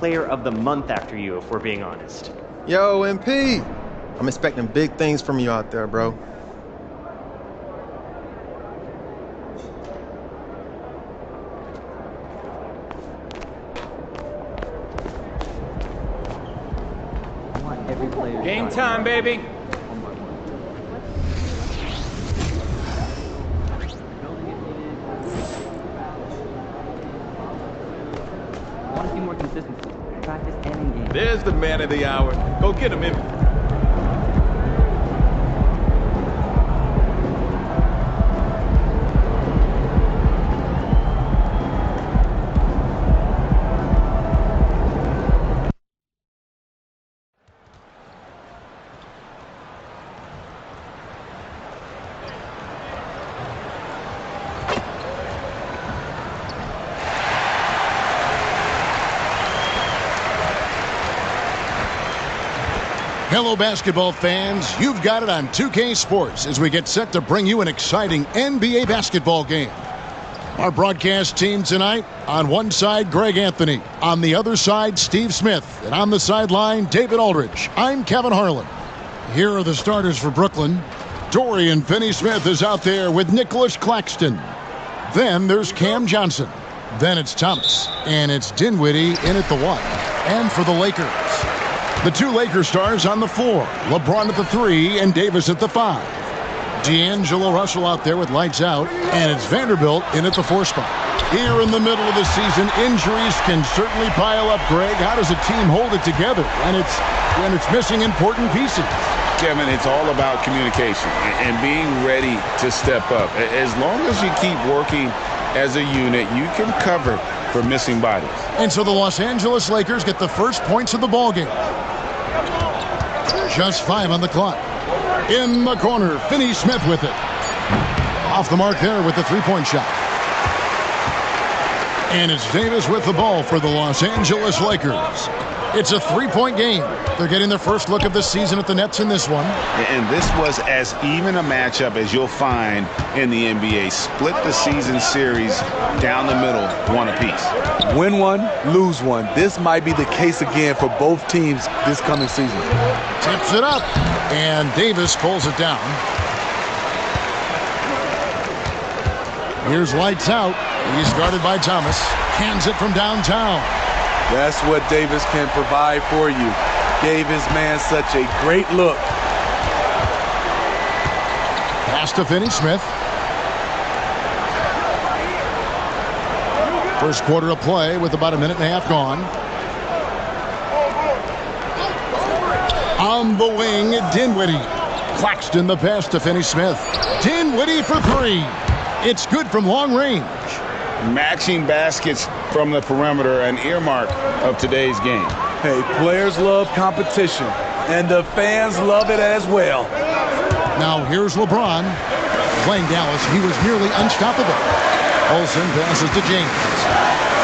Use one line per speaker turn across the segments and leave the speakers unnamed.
Player of the Month after you, if we're being honest.
Yo, MP! I'm expecting big things from you out there, bro.
Game time, baby.
I want to see more consistency. Practice and in game.
There's the man of the hour. Go get him, Emmy.
Hello, basketball fans. You've got it on 2K Sports as we get set to bring you an exciting NBA basketball game. Our broadcast team tonight, on one side, Greg Anthony. On the other side, Steve Smith. And on the sideline, David Aldridge. I'm Kevin Harlan. Here are the starters for Brooklyn. Dorian Finney-Smith is out there with Nicholas Claxton. Then there's Cam Johnson. Then it's Thomas. And it's Dinwiddie in at the 1. And for the Lakers, the two Lakers stars on the floor. LeBron at the 3 and Davis at the 5. D'Angelo Russell out there with lights out. And it's Vanderbilt in at the 4 spot. Here in the middle of the season, injuries can certainly pile up, Greg. How does a team hold it together when it's missing important pieces?
Kevin, it's all about communication and being ready to step up. As long as you keep working as a unit, you can cover for missing bodies.
And so the Los Angeles Lakers get the first points of the ballgame. Just 5 on the clock. In the corner, Finney-Smith with it. Off the mark there with the three-point shot. And it's Davis with the ball for the Los Angeles Lakers. It's a three-point game. They're getting their first look of the season at the Nets in this one.
And this was as even a matchup as you'll find in the NBA. Split the season series down the middle, one apiece.
Win one, lose one. This might be the case again for both teams this coming season.
Tips it up, and Davis pulls it down. Here's lights out. He's guarded by Thomas. Hands it from downtown.
That's what Davis can provide for you. Gave his man such a great look.
Pass to Finney-Smith. First quarter of play with about a minute and a half gone. On the wing, Dinwiddie. Claxton the pass to Finney-Smith. Dinwiddie for 3. It's good from long range.
Matching baskets from the perimeter, an earmark of today's game.
Hey, players love competition, and the fans love it as well.
Now here's LeBron. Playing Dallas, he was nearly unstoppable. Olsen passes to James.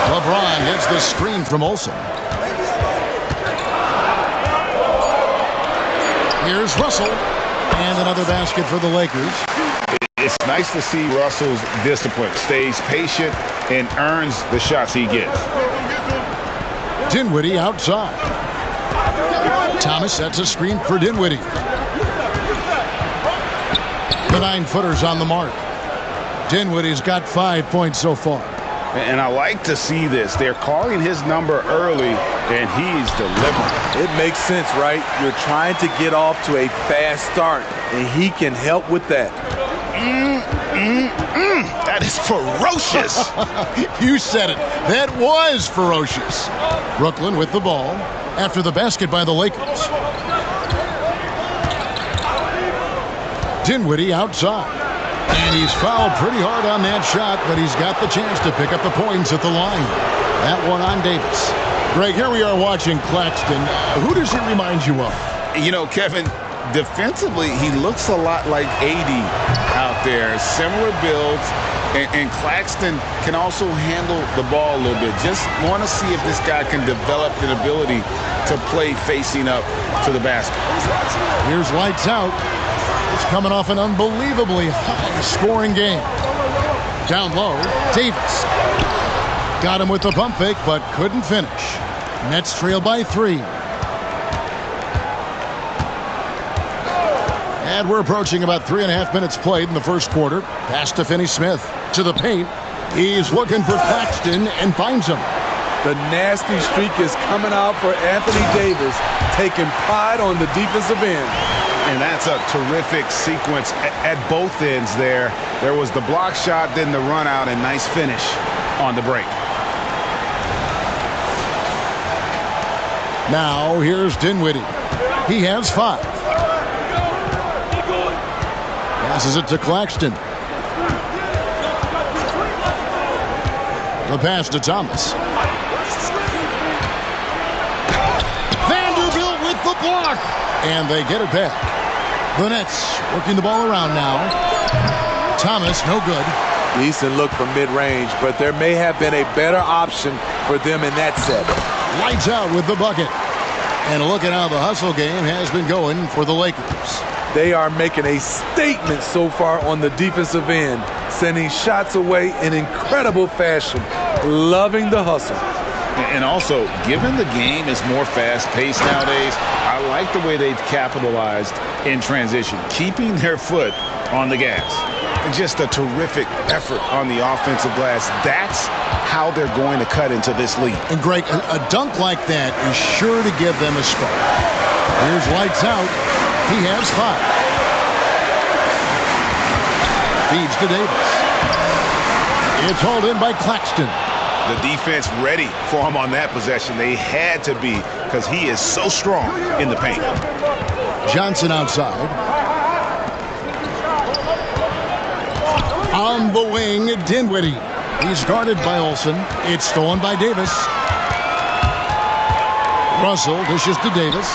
LeBron hits the screen from Olsen. Here's Russell. And another basket for the Lakers.
It's nice to see Russell's discipline. Stays patient and earns the shots he gets.
Dinwiddie outside. Thomas sets a screen for Dinwiddie. The 9-footer's on the mark. Dinwiddie's got 5 points so far.
And I like to see this. They're calling his number early, and he's delivering.
It makes sense, right? You're trying to get off to a fast start, and he can help with that.
That is ferocious.
You said it. That was ferocious. Brooklyn with the ball after the basket by the Lakers. Dinwiddie outside. And he's fouled pretty hard on that shot, but he's got the chance to pick up the points at the line. That one on Davis. Greg, here we are watching Claxton. Who does he remind you of?
You know, Kevin, defensively, he looks a lot like AD out there. Similar builds, and Claxton can also handle the ball a little bit. Just want to see if this guy can develop an ability to play facing up to the basket.
Here's lights out. It's coming off an unbelievably high-scoring game. Down low, Davis. Got him with the pump fake, but couldn't finish. Nets trail by 3. And we're approaching about 3.5 minutes played in the first quarter. Pass to Finney-Smith. To the paint. He's looking for Claxton and finds him.
The nasty streak is coming out for Anthony Davis, taking pride on the defensive end.
And that's a terrific sequence at both ends there. There was the block shot, then the run out, and nice finish on the break.
Now here's Dinwiddie. He has 5. Passes it to Claxton. The pass to Thomas. Vanderbilt with the block. And they get it back. The Nets working the ball around now. Thomas, no good.
Decent look from mid-range, but there may have been a better option for them in that set.
Lights out with the bucket. And look at how the hustle game has been going for the Lakers.
They are making a statement so far on the defensive end, sending shots away in incredible fashion. Loving the hustle.
And also, given the game is more fast-paced nowadays, I like the way they've capitalized in transition, keeping their foot on the gas. And just a terrific effort on the offensive glass. That's how they're going to cut into this lead.
And Greg, a dunk like that is sure to give them a spark. Here's lights out. He has 5. Feeds to Davis. It's hauled in by Claxton.
The defense ready for him on that possession. They had to be, because he is so strong in the paint.
Johnson outside. On the wing, Dinwiddie. He's guarded by Olsen. It's stolen by Davis. Russell dishes to Davis.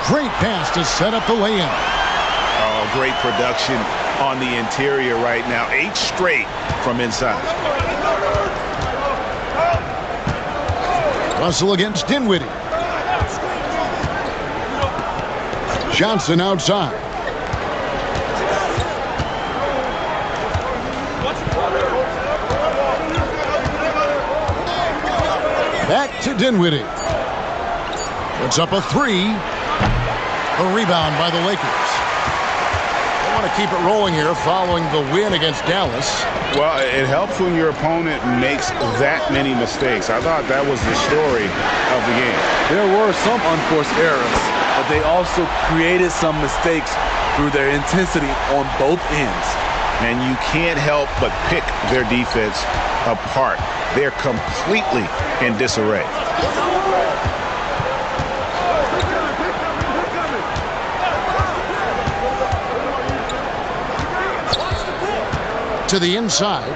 Great pass to set up the lay-in.
Oh, great production on the interior right now. 8 straight from inside.
Russell against Dinwiddie. Johnson outside. Back to Dinwiddie. Puts up a 3. A rebound by the Lakers. They want to keep it rolling here following the win against Dallas.
Well, it helps when your opponent makes that many mistakes. I thought that was the story of the game.
There were some unforced errors, but they also created some mistakes through their intensity on both ends.
And you can't help but pick their defense apart. They're completely in disarray.
To the inside.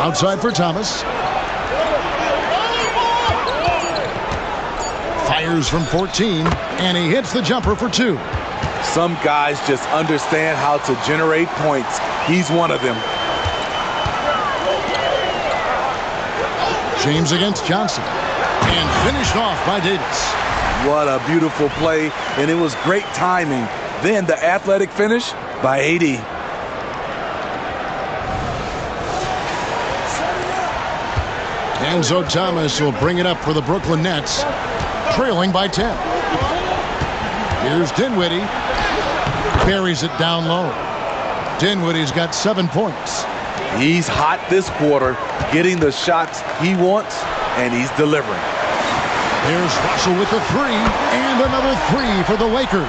Outside for Thomas. Fires from 14, and he hits the jumper for 2.
Some guys just understand how to generate points. He's one of them.
James against Johnson. And finished off by Davis.
What a beautiful play, and it was great timing. Then the athletic finish by AD.
Enzo Thomas will bring it up for the Brooklyn Nets, trailing by 10. Here's Dinwiddie. Buries it down low. Dinwiddie's got 7 points.
He's hot this quarter, getting the shots he wants, and he's delivering.
Here's Russell with the 3, and another 3 for the Lakers.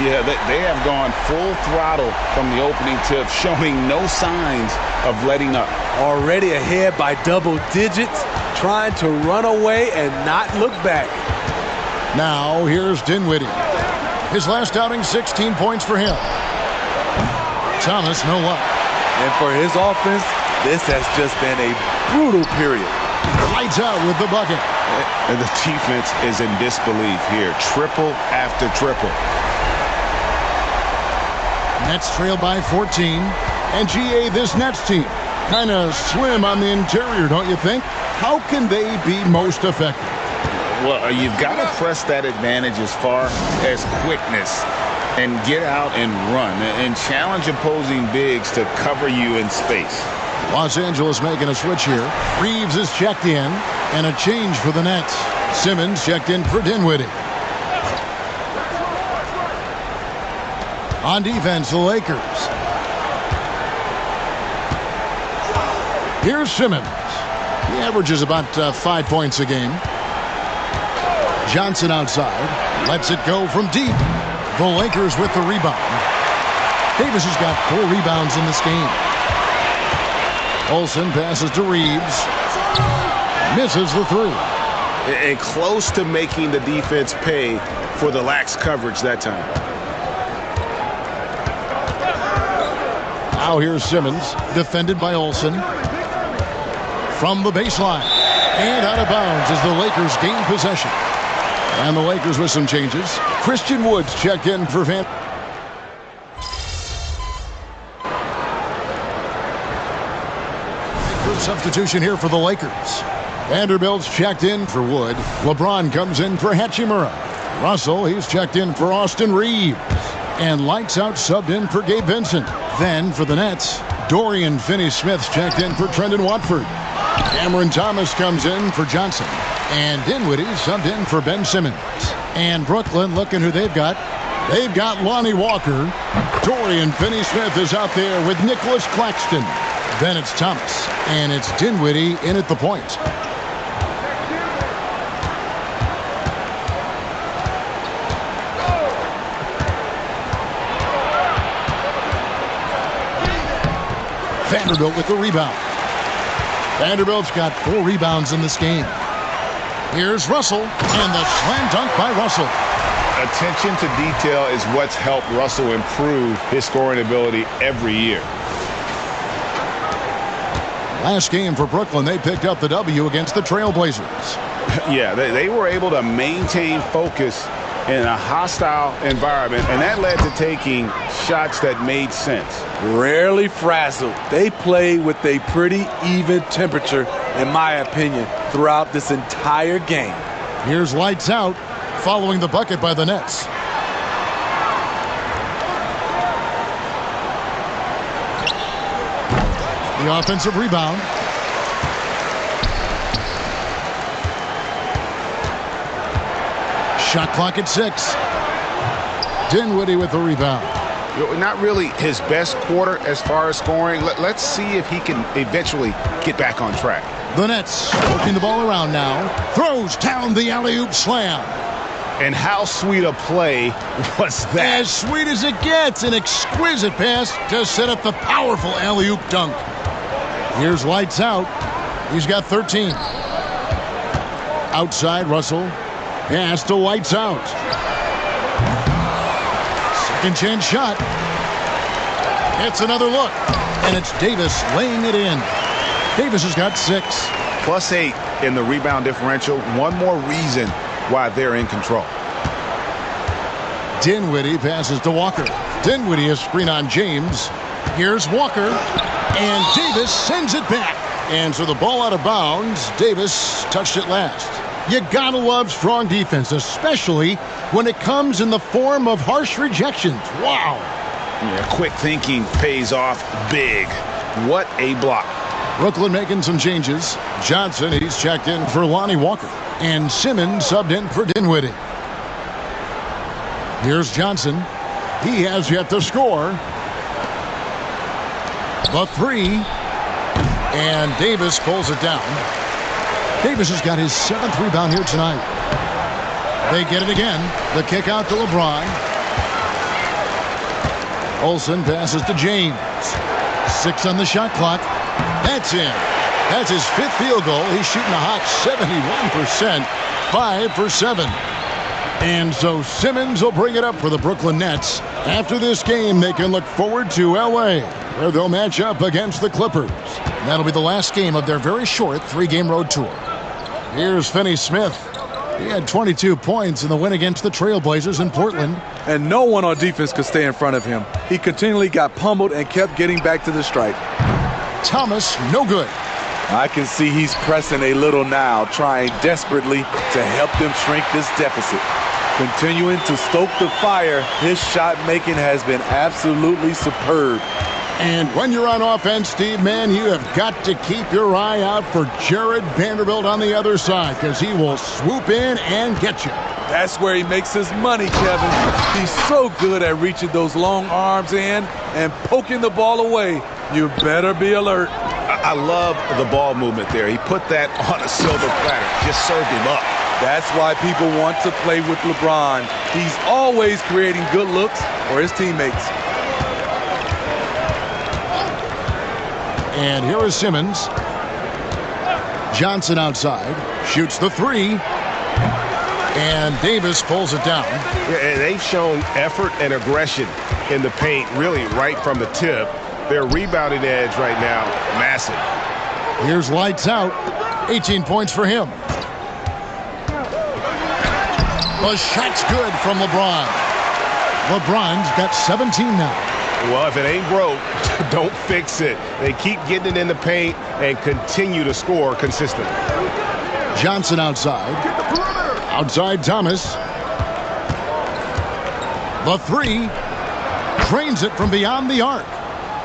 Yeah, they have gone full throttle from the opening tip, showing no signs of letting up.
Already ahead by double digits, trying to run away and not look back.
Now here's Dinwiddie. His last outing, 16 points for him. Thomas, no luck.
And for his offense, this has just been a brutal period.
Lights out with the bucket.
And the defense is in disbelief here. Triple after triple.
Nets trail by 14. And GA, this Nets team, kind of slim on the interior, don't you think? How can they be most effective?
Well, you've got to press that advantage as far as quickness and get out and run and challenge opposing bigs to cover you in space.
Los Angeles making a switch here. Reeves is checked in, and a change for the Nets. Simmons checked in for Dinwiddie. On defense, the Lakers. Here's Simmons. He averages about 5 points a game. Johnson outside. Lets it go from deep. The Lakers with the rebound. Davis has got 4 rebounds in this game. Olsen passes to Reeves. Misses the 3.
And close to making the defense pay for the lax coverage that time.
Now here's Simmons, defended by Olsen. From the baseline. And out of bounds as the Lakers gain possession. And the Lakers with some changes. Christian Woods checked in for Van. Substitution here for the Lakers. Vanderbilt's checked in for Wood. LeBron comes in for Hachimura. Russell, he's checked in for Austin Reeves. And lights out subbed in for Gabe Vincent. Then for the Nets, Dorian Finney-Smith's checked in for Trendon Watford. Cameron Thomas comes in for Johnson. And Dinwiddie subbed in for Ben Simmons. And Brooklyn, looking who they've got. They've got Lonnie Walker. Dorian Finney-Smith is out there with Nicholas Claxton. Then it's Thomas. And it's Dinwiddie in at the point. Vanderbilt with the rebound. Vanderbilt's got 4 rebounds in this game. Here's Russell, and the slam dunk by Russell.
Attention to detail is what's helped Russell improve his scoring ability every year.
Last game for Brooklyn, they picked up the W against the Trailblazers.
Yeah, they were able to maintain focus in a hostile environment, and that led to taking shots that made sense.
Rarely frazzled. They played with a pretty even temperature, in my opinion, throughout this entire game.
Here's lights out, following the bucket by the Nets. The offensive rebound. Shot clock at 6. Dinwiddie with the rebound.
Not really his best quarter as far as scoring. Let's see if he can eventually get back on track.
The Nets working the ball around now. Throws down the alley-oop slam.
And how sweet a play was that?
As sweet as it gets. An exquisite pass to set up the powerful alley-oop dunk. Here's lights out. He's got 13. Outside, Russell. Pass to lights out. Second chance shot. It's another look. And it's Davis laying it in. Davis has got 6.
+8 in the rebound differential. One more reason why they're in control.
Dinwiddie passes to Walker. Dinwiddie is screen on James. Here's Walker. And Davis sends it back. And so the ball out of bounds. Davis touched it last. You gotta love strong defense, especially when it comes in the form of harsh rejections. Wow.
Yeah, quick thinking pays off big. What a block.
Brooklyn making some changes. Johnson, he's checked in for Lonnie Walker. And Simmons subbed in for Dinwiddie. Here's Johnson. He has yet to score. The 3. And Davis pulls it down. Davis has got his 7th rebound here tonight. They get it again. The kick out to LeBron. Olsen passes to James. 6 on the shot clock. That's in. That's his 5th field goal. He's shooting a hot 71%. 5 for 7. And so Simmons will bring it up for the Brooklyn Nets. After this game, they can look forward to L.A., where they'll match up against the Clippers. And that'll be the last game of their very short 3-game road tour. Here's Finney-Smith. He had 22 points in the win against the Trailblazers in Portland.
And no one on defense could stay in front of him. He continually got pummeled and kept getting back to the stripe.
Thomas, no good.
I can see he's pressing a little now, trying desperately to help them shrink this deficit. Continuing to stoke the fire, his shot making has been absolutely superb.
And when you're on offense, Steve, man, you have got to keep your eye out for Jared Vanderbilt on the other side because he will swoop in and get you.
That's where he makes his money, Kevin. He's so good at reaching those long arms in and poking the ball away. You better be alert.
I love the ball movement there. He put that on a silver platter, just served him up.
That's why people want to play with LeBron. He's always creating good looks for his teammates.
And here is Simmons. Johnson outside. Shoots the three. And Davis pulls it down.
Yeah, and they've shown effort and aggression in the paint, really right from the tip. Their rebounding edge right now, massive.
Here's lights out. 18 points for him. The shot's good from LeBron. LeBron's got 17 now.
Well, if it ain't broke, don't fix it. They keep getting it in the paint and continue to score consistently.
Johnson outside. Outside Thomas. The three. Drains it from beyond the arc.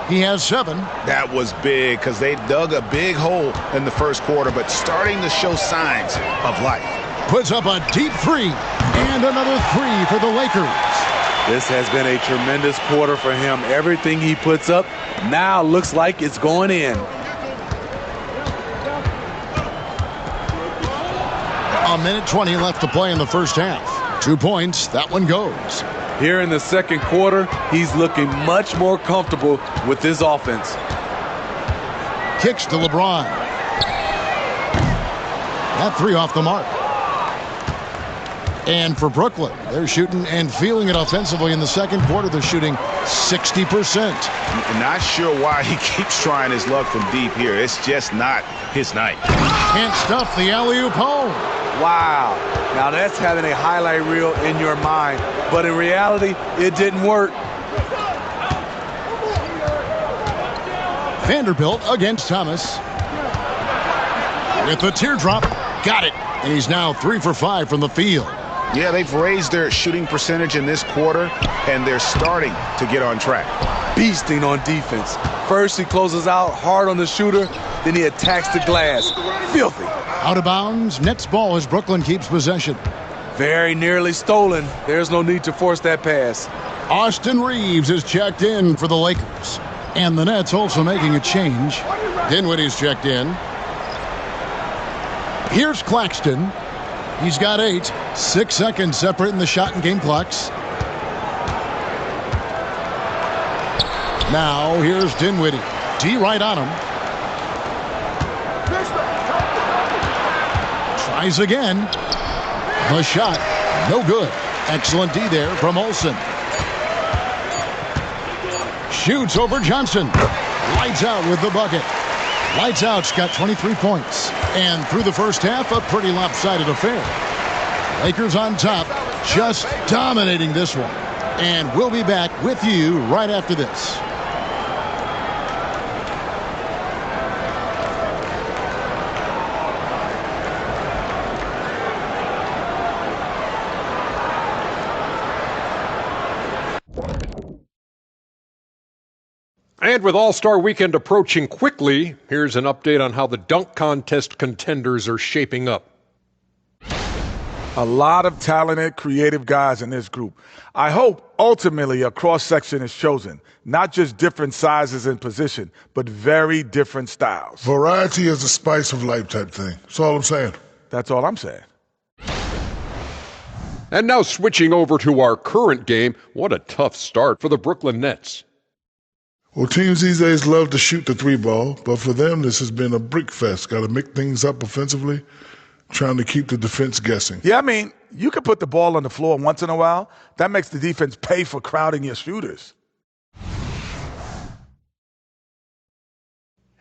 He has 7.
That was big because they dug a big hole in the first quarter, but starting to show signs of life.
Puts up a deep 3. And another 3 for the Lakers.
This has been a tremendous quarter for him. Everything he puts up now looks like it's going in.
A minute 20 left to play in the first half. 2 points. That one goes.
Here in the second quarter, he's looking much more comfortable with this offense.
Kicks to LeBron. That 3 off the mark. And for Brooklyn, they're shooting and feeling it offensively in the second quarter. They're shooting 60%.
Not sure why he keeps trying his luck from deep here. It's just not his night.
Can't stuff the alley-oop home.
Wow. Now that's having a highlight reel in your mind. But in reality, it didn't work.
Vanderbilt against Thomas. With the teardrop. Got it. And he's now 3 for 5 from the field.
Yeah, they've raised their shooting percentage in this quarter, and they're starting to get on track.
Beasting on defense. First, he closes out hard on the shooter, then he attacks the glass. Filthy.
Out of bounds. Nets ball as Brooklyn keeps possession.
Very nearly stolen. There's no need to force that pass.
Austin Reeves is checked in for the Lakers. And the Nets also making a change. Dinwiddie's checked in. Here's Claxton. He's got 8. 6 seconds separating the shot and game clocks. Now here's Dinwiddie. D right on him. Tries again. The shot, no good. Excellent D there from Olsen. Shoots over Johnson. Lights out with the bucket. Lights out's got 23 points. And through the first half, a pretty lopsided affair. Lakers on top, just dominating this one. And we'll be back with you right after this.
And with All-Star Weekend approaching quickly, here's an update on how the dunk contest contenders are shaping up.
A lot of talented, creative guys in this group. I hope ultimately a cross-section is chosen, not just different sizes and position, but very different styles.
Variety is the spice of life type thing. That's all I'm saying.
That's all I'm saying.
And now switching over to our current game, what a tough start for the Brooklyn Nets.
Well, teams these days love to shoot the 3 ball, but for them, this has been a brick fest. Got to mix things up offensively, trying to keep the defense guessing.
Yeah, I mean, you can put the ball on the floor once in a while. That makes the defense pay for crowding your shooters.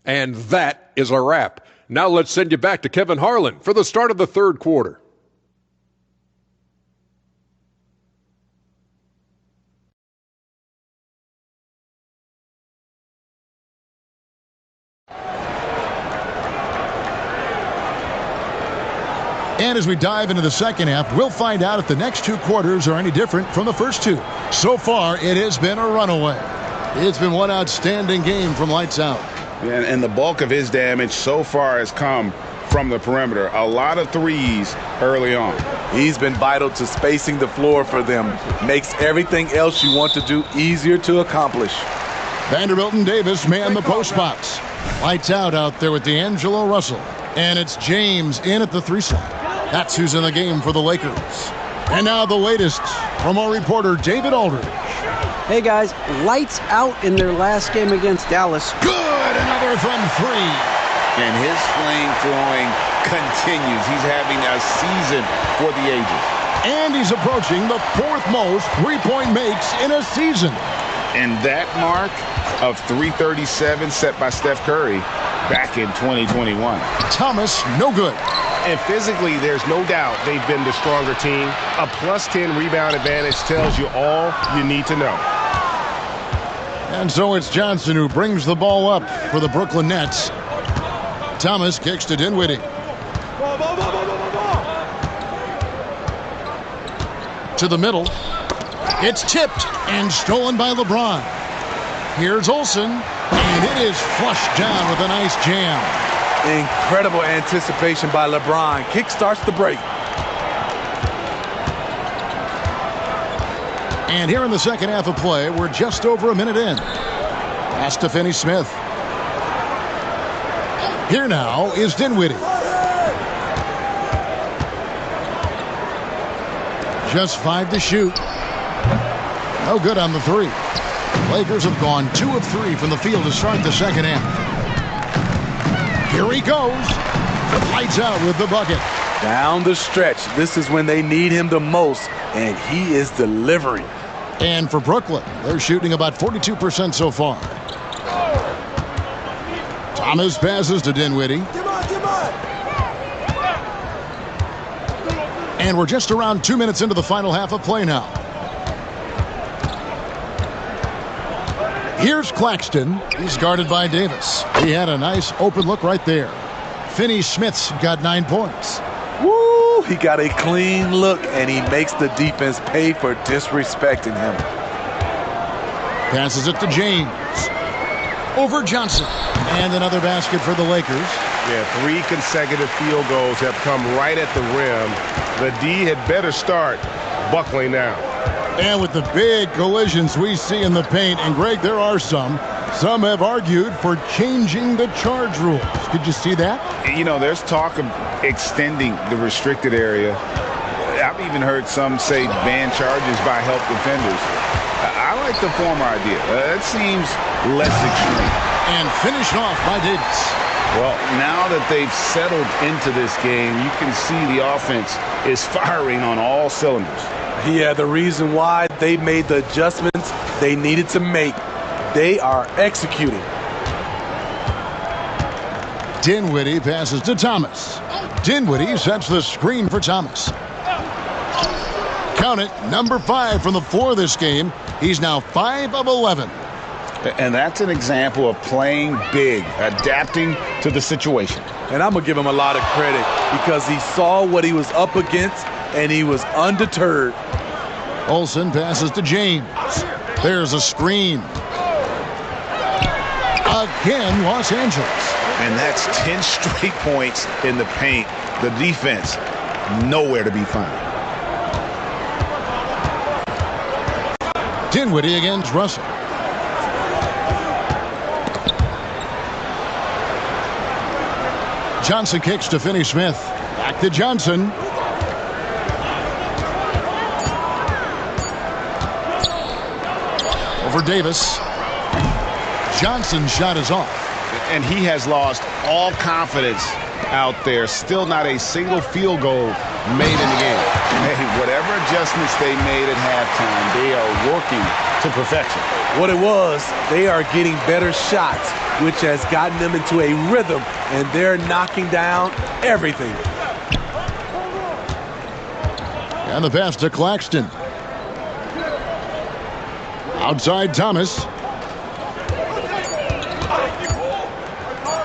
And that is a wrap. Now let's send you back to Kevin Harlan for the start of the third quarter.
And as we dive into the second half, we'll find out if the next 2 quarters are any different from the first 2. So far, it has been a runaway. It's been one outstanding game from lights out.
And the bulk of his damage so far has come from the perimeter. A lot of threes early on.
He's been vital to spacing the floor for them. Makes everything else you want to do easier to accomplish.
Vanderbilt and Davis man the post box. Lights out there with D'Angelo Russell. And it's James in at the 3 slot. That's who's in the game for the Lakers. And now the latest from our reporter David Aldridge.
Hey guys, lights out in their last game against Dallas.
Good, another from 3.
And his flame throwing continues. He's having a season for the ages.
And he's approaching the 4th most three-point makes in a season.
And that mark of 337 set by Steph Curry back in 2021.
Thomas, no good.
And physically, there's no doubt they've been the stronger team. A +10 rebound advantage tells you all you need to know.
And so it's Johnson who brings the ball up for the Brooklyn Nets. Thomas kicks to Dinwiddie. To the middle. It's tipped and stolen by LeBron. Here's Olsen, and it is flushed down with a nice jam.
Incredible anticipation by LeBron. Kickstarts the break.
And here in the second half of play, we're just over a minute in. Pass to Finney-Smith. Here now is Dinwiddie. Just 5 to shoot. No good on the 3. Lakers have gone 2 of 3 from the field to start the second half. Here he goes. Lights out with the bucket.
Down the stretch. This is when they need him the most, and he is delivering.
And for Brooklyn, they're shooting about 42% so far. Thomas passes to Dinwiddie. And we're just around 2 minutes into the final half of play now. Here's Claxton. He's guarded by Davis. He had a nice open look right there. Finney-Smith's got 9 points.
Woo! He got a clean look, and he makes the defense pay for disrespecting him.
Passes it to James. Over Johnson. And another basket for the Lakers.
Yeah, 3 consecutive field goals have come right at the rim. The D had better start buckling now.
And with the big collisions we see in the paint, and Greg, there are some have argued for changing the charge rules. Did you see that?
You know, there's talk of extending the restricted area. I've even heard some say ban charges by help defenders. I like the former idea. It seems less extreme.
And finished off by Davis.
Well, now that they've settled into this game, you can see the offense is firing on all cylinders.
Yeah, the reason why they made the adjustments they needed to make. They are executing.
Dinwiddie passes to Thomas. Dinwiddie sets the screen for Thomas. Count it, number 5 from the floor this game. He's now 5 of 11.
And that's an example of playing big, adapting to the situation.
And I'm going to give him a lot of credit because he saw what he was up against and he was undeterred.
Olsen passes to James. There's a screen. Again, Los Angeles.
And that's 10 straight points in the paint. The defense, nowhere to be found.
Dinwiddie against Russell. Johnson kicks to Finney-Smith. Back to Johnson. Over Davis. Johnson's shot is off.
And he has lost all confidence out there. Still not a single field goal made in the game. Hey, whatever adjustments they made at halftime, they are working to perfection.
What it was, they are getting better shots, which has gotten them into a rhythm, and they're knocking down everything.
And the pass to Claxton. Outside Thomas.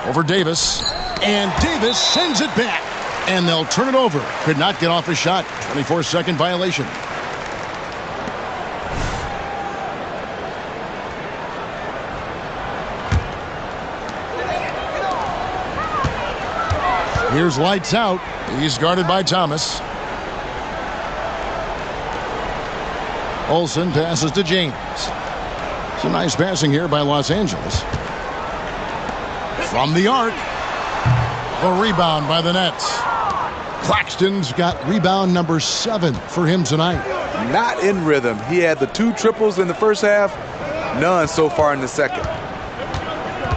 Over Davis. And Davis sends it back. And they'll turn it over. Could not get off a shot. 24-second violation. Here's lights out. He's guarded by Thomas. Olsen passes to James. Some nice passing here by Los Angeles. From the arc. A rebound by the Nets. Claxton's got rebound number 7 for him tonight.
Not in rhythm. He had the 2 triples in the first half. None so far in the second.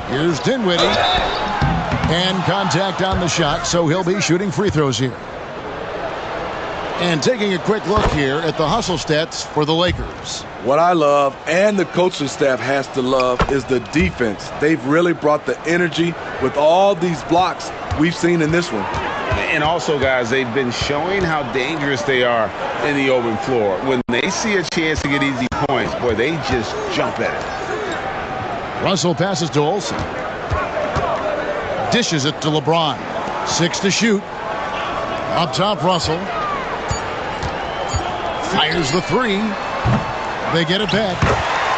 Here's Dinwiddie. And contact on the shot, so he'll be shooting free throws here. And taking a quick look here at the hustle stats for the Lakers.
What I love, and the coaching staff has to love, is the defense. They've really brought the energy with all these blocks we've seen in this one.
And also, guys, they've been showing how dangerous they are in the open floor. When they see a chance to get easy points, boy, they just jump at it.
Russell passes to Olsen. Dishes it to LeBron. 6 to shoot. Up top, Russell. Fires the 3. They get it back.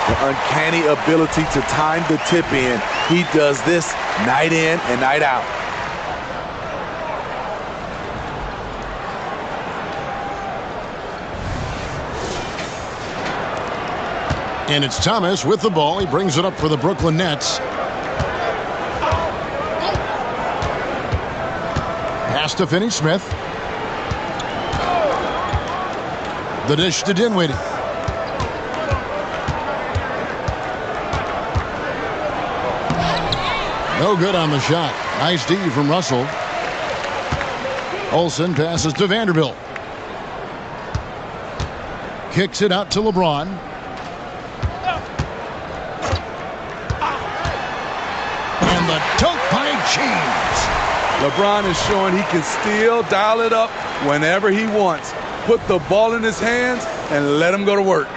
The uncanny ability to time the tip in. He does this night in and night out.
And it's Thomas with the ball. He brings it up for the Brooklyn Nets. Pass to Finney-Smith. The dish to Dinwiddie. No good on the shot. Nice D from Russell. Olsen passes to Vanderbilt. Kicks it out to LeBron. And the dunk by James.
LeBron is showing he can still dial it up whenever he wants. Put the ball in his hands and let him go to work.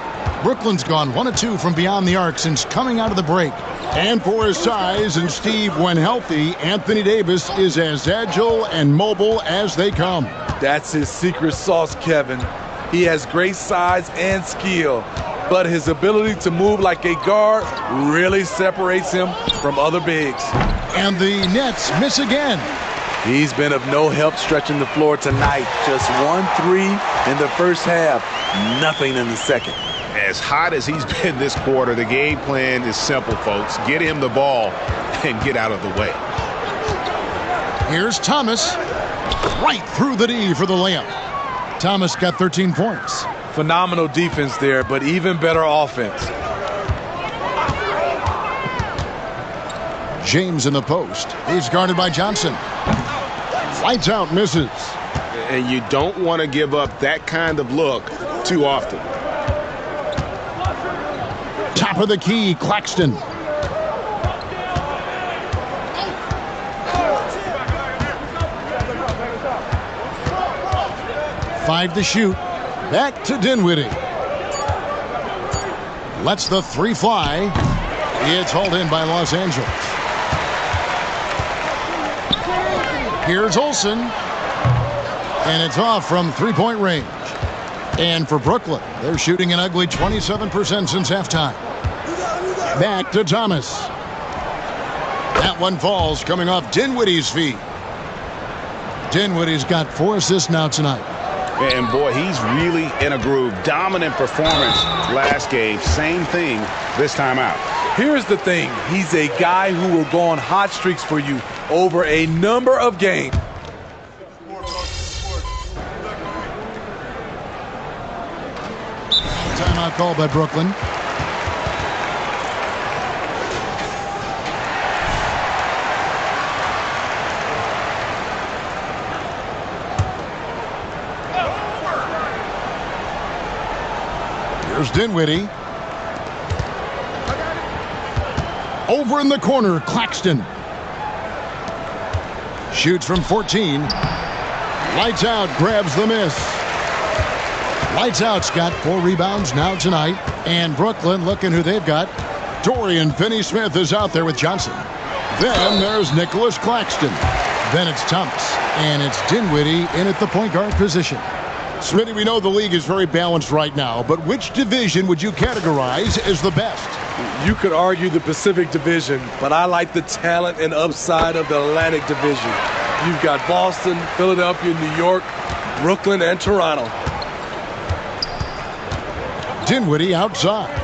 Brooklyn's gone 1 of 2 from beyond the arc since coming out of the break. And for his size, and Steve, when healthy, Anthony Davis is as agile and mobile as they come.
That's his secret sauce, Kevin. He has great size and skill, but his ability to move like a guard really separates him from other bigs.
And the Nets miss again.
He's been of no help stretching the floor tonight. Just 1 3 in the first half, nothing in the second.
As hot as he's been this quarter, the game plan is simple, folks. Get him the ball and get out of the way.
Here's Thomas. Right through the D for the layup. Thomas got 13 points.
Phenomenal defense there, but even better offense.
James in the post. He's guarded by Johnson. Lights out, misses.
And you don't want to give up that kind of look too often.
Top of the key, Claxton. Five to shoot. Back to Dinwiddie. Lets the 3 fly. It's hauled in by Los Angeles. Here's Olsen. And it's off from 3-point range. And for Brooklyn, they're shooting an ugly 27% since halftime. Back to Thomas. That one falls, coming off Dinwiddie's feet. Dinwiddie's got 4 assists now tonight.
And boy, he's really in a groove. Dominant performance last game. Same thing this time out.
Here's the thing. He's a guy who will go on hot streaks for you over a number of games.
Timeout called by Brooklyn. Here's Dinwiddie. Over in the corner, Claxton. Shoots from 14. Lights out, grabs the miss. Lights out's got 4 rebounds now tonight. And Brooklyn, looking who they've got. Dorian Finney-Smith is out there with Johnson. Then there's Nicholas Claxton. Then it's Thomas. And it's Dinwiddie in at the point guard position. Smitty, we know the league is very balanced right now, but which division would you categorize as the best?
You could argue the Pacific Division, but I like the talent and upside of the Atlantic Division. You've got Boston, Philadelphia, New York, Brooklyn, and Toronto.
Dinwiddie outside.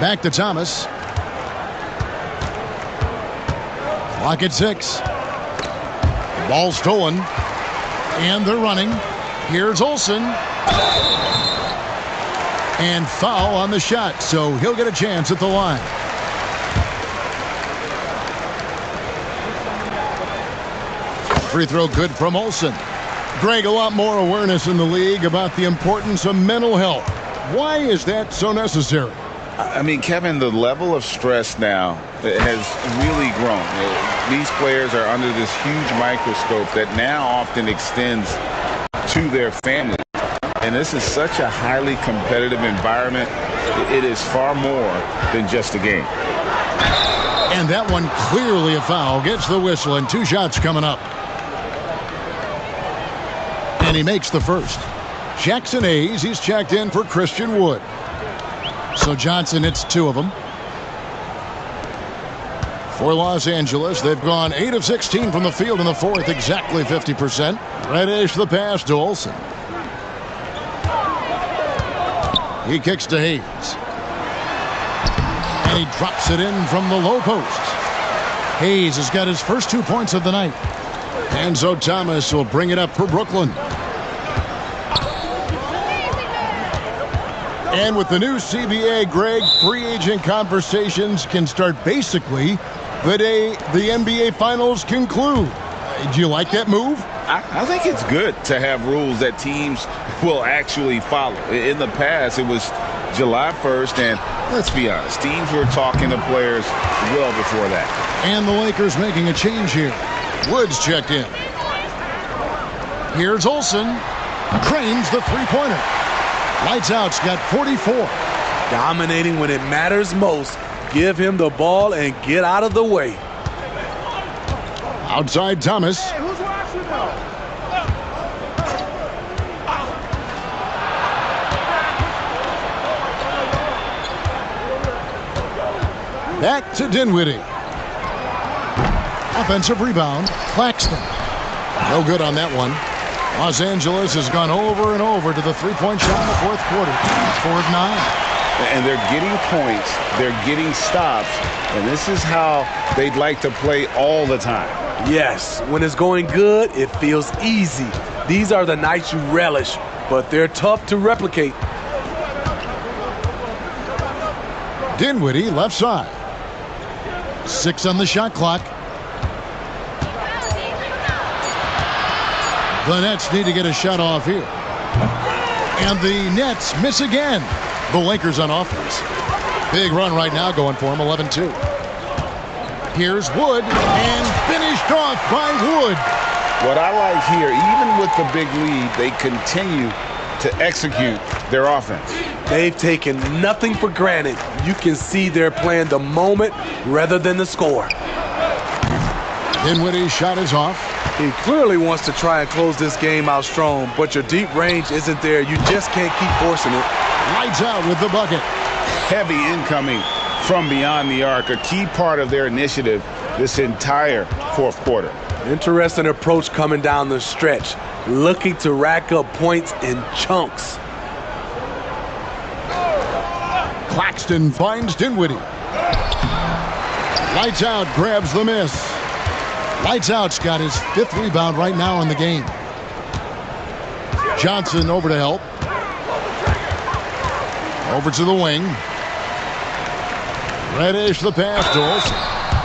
Back to Thomas. Clock at 6. Ball stolen. And they're running. Here's Olsen. And foul on the shot, so he'll get a chance at the line. Free throw good from Olsen. Greg, a lot more awareness in the league about the importance of mental health. Why is that so necessary?
I mean, Kevin, the level of stress now has really grown. These players are under this huge microscope that now often extends to their family. And this is such a highly competitive environment. It is far more than just a game.
And that one clearly a foul. Gets the whistle, and 2 shots coming up. And he makes the first. Jackson Hayes, he's checked in for Christian Wood. So Johnson hits 2 of them. For Los Angeles, they've gone 8 of 16 from the field in the fourth, exactly 50%. Reddish the pass to Olsen. He kicks to Hayes. And he drops it in from the low post. Hayes has got his first 2 points of the night. And so Thomas will bring it up for Brooklyn. And with the new CBA, Greg, free agent conversations can start basically the day the NBA Finals conclude. Do you like that move?
I think it's good to have rules that teams will actually follow. In the past, it was July 1st, and let's be honest, teams were talking to players well before that.
And the Lakers making a change here. Woods checked in. Here's Olsen. Cranes the three-pointer. Lights out's got 44.
Dominating when it matters most. Give him the ball and get out of the way.
Outside Thomas. Back to Dinwiddie. Offensive rebound. Claxton. No good on that one. Los Angeles has gone over and over to the three-point shot in the fourth quarter. 4 of 9.
And they're getting points. They're getting stops. And this is how they'd like to play all the time.
Yes, when it's going good, it feels easy. These are the nights you relish, but they're tough to replicate.
Dinwiddie left side. 6 on the shot clock. The Nets need to get a shot off here. And the Nets miss again. The Lakers on offense. Big run right now going for them, 11-2. Here's Wood, and finished off by Wood.
What I like here, even with the big lead, they continue to execute their offense.
They've taken nothing for granted. You can see they're playing the moment rather than the score.
Dinwiddie's shot is off.
He clearly wants to try and close this game out strong, but your deep range isn't there. You just can't keep forcing it.
Lights out with the bucket.
Heavy incoming from beyond the arc, a key part of their initiative this entire fourth quarter.
Interesting approach coming down the stretch, looking to rack up points in chunks.
Claxton finds Dinwiddie. Lights out, grabs the miss. Lights out's got his 5th rebound right now in the game. Johnson over to help. Over to the wing. Reddish the pass to Olsen.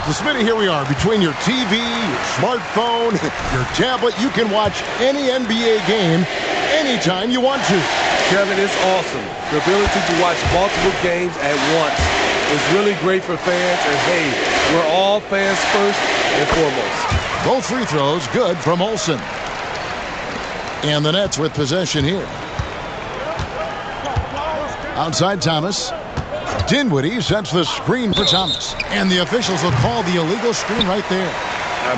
So Smitty, here we are. Between your TV, your smartphone, your tablet, you can watch any NBA game anytime you want to.
Kevin, it's awesome. The ability to watch multiple games at once is really great for fans. And hey, we're all fans first and foremost.
Both free throws good from Olsen. And the Nets with possession here. Outside Thomas. Dinwiddie sets the screen for Thomas. And the officials will call the illegal screen right there.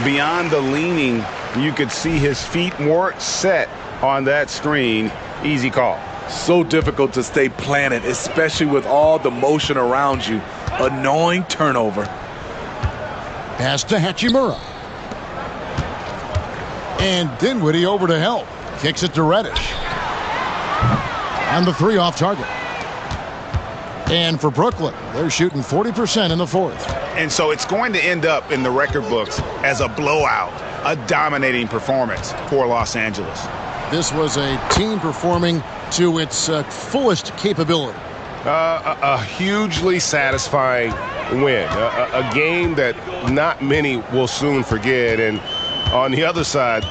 Beyond the leaning, you could see his feet more set on that screen. Easy call.
So difficult to stay planted, especially with all the motion around you. annoying turnover.
Pass to Hachimura. And Dinwiddie over to help. Kicks it to Reddish. And the 3 off target. And for Brooklyn, they're shooting 40% in the fourth.
And so it's going to end up in the record books as a blowout, a dominating performance for Los Angeles.
This was a team performing to its fullest capability.
A hugely satisfying win. A game that not many will soon forget. And on the other side,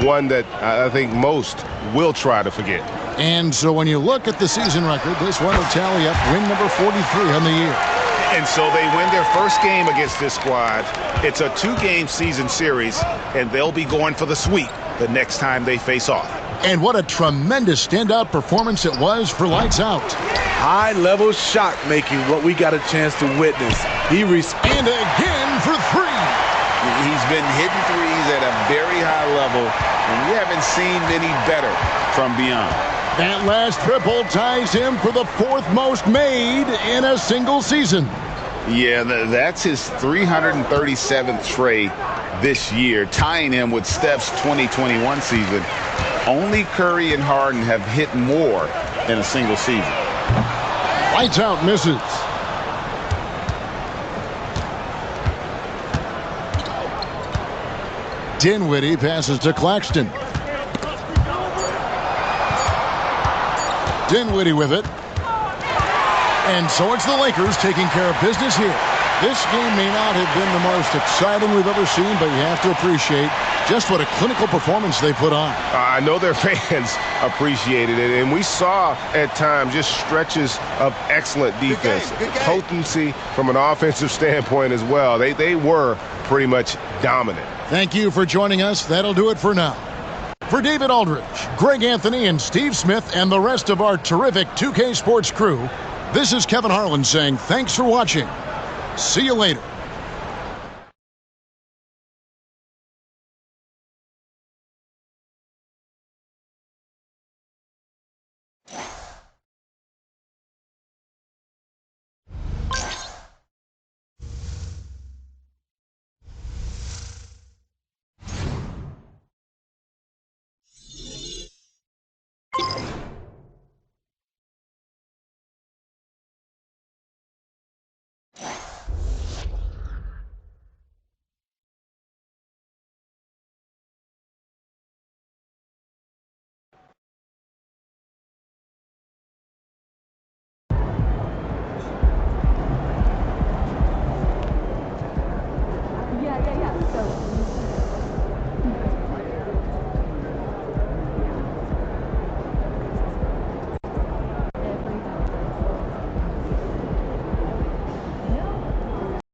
one that I think most will try to forget.
And so when you look at the season record, this one will tally up win number 43 on the year.
And so they win their first game against this squad. It's a 2-game season series, and they'll be going for the sweep the next time they face off.
And what a tremendous standout performance it was for Lights Out.
High-level shot making, what we got a chance to witness.
And again for 3.
He's been hitting threes at a very high level, and we haven't seen many better from beyond.
That last triple ties him for the 4th most made in a single season.
Yeah, that's his 337th trade this year, tying him with Steph's 2021 season. Only Curry and Harden have hit more in a single season.
Lights Out misses. Dinwiddie passes to Claxton. Dinwiddie with it. And so it's the Lakers taking care of business here. This game may not have been the most exciting we've ever seen, but you have to appreciate just what a clinical performance they put on.
I know their fans appreciated it, and we saw at times just stretches of excellent defense.
Good game.
Potency from an offensive standpoint as well. They were pretty much dominant.
Thank you for joining us. That'll do it for now. For David Aldridge, Greg Anthony, and Steve Smith, and the rest of our terrific 2K Sports crew, this is Kevin Harlan saying thanks for watching. See you later.